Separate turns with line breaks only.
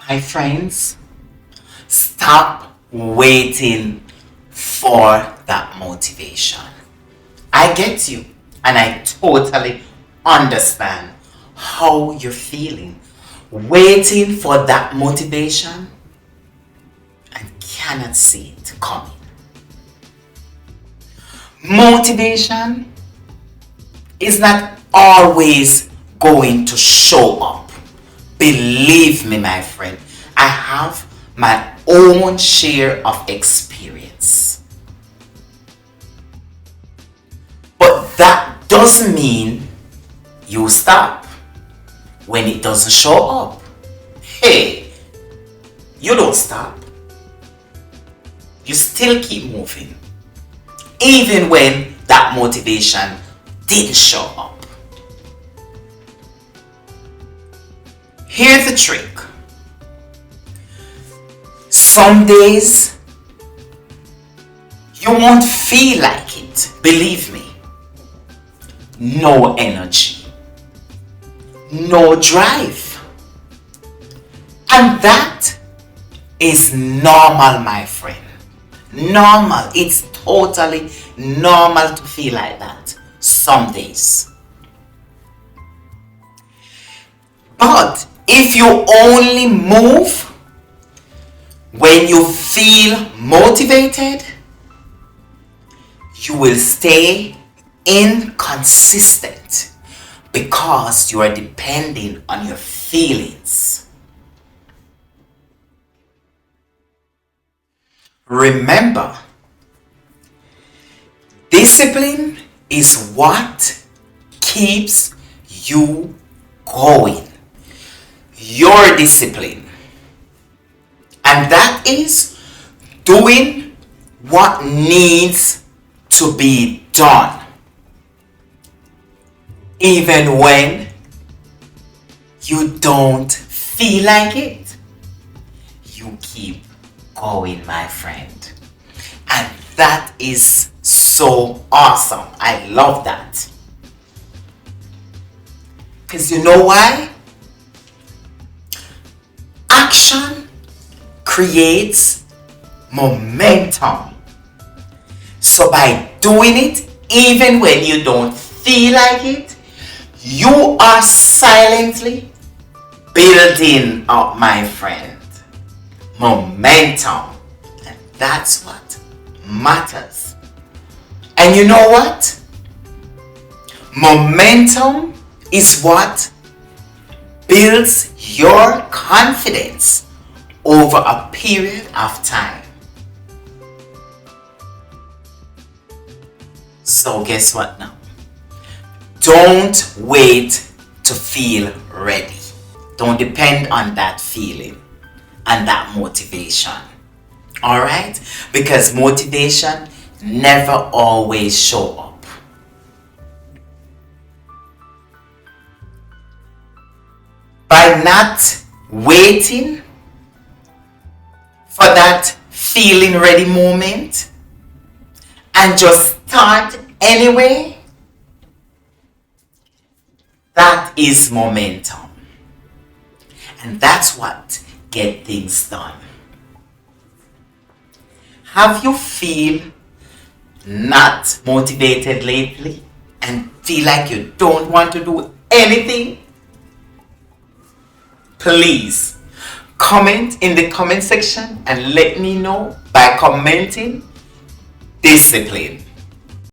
My friends, stop waiting for that motivation. I get you and I totally understand how you're feeling. Waiting for that motivation and cannot see it coming. Motivation is not always going to show up. Believe me, my friend, I have my own share of experience. But that doesn't mean you stop when it doesn't show up. Hey, you don't stop. You still keep moving. Even when that motivation didn't show up. Here's the trick. Some days you won't feel like it, believe me. No energy, no drive. And that is normal, my friend. Normal. It's totally normal to feel like that some days. But if you only move when you feel motivated, you will stay inconsistent because you are depending on your feelings. Remember, discipline is what keeps you going. Your discipline. And that is doing what needs to be done. Even when you don't feel like it, you keep going, my friend. And that is so awesome. I love that. Because you know why? Action creates momentum. So by doing it, even when you don't feel like it, you are silently building up, my friend, momentum. And that's what matters. And you know what? Momentum is what builds your confidence over a period of time. So guess what now? Don't wait to feel ready. Don't depend on that feeling and that motivation. Alright? Because motivation never always show up. By not waiting for that feeling ready moment and just start anyway, that is momentum. And that's what gets things done. Have you feel not motivated lately and feel like you don't want to do anything? Please comment in the comment section and let me know by commenting discipline.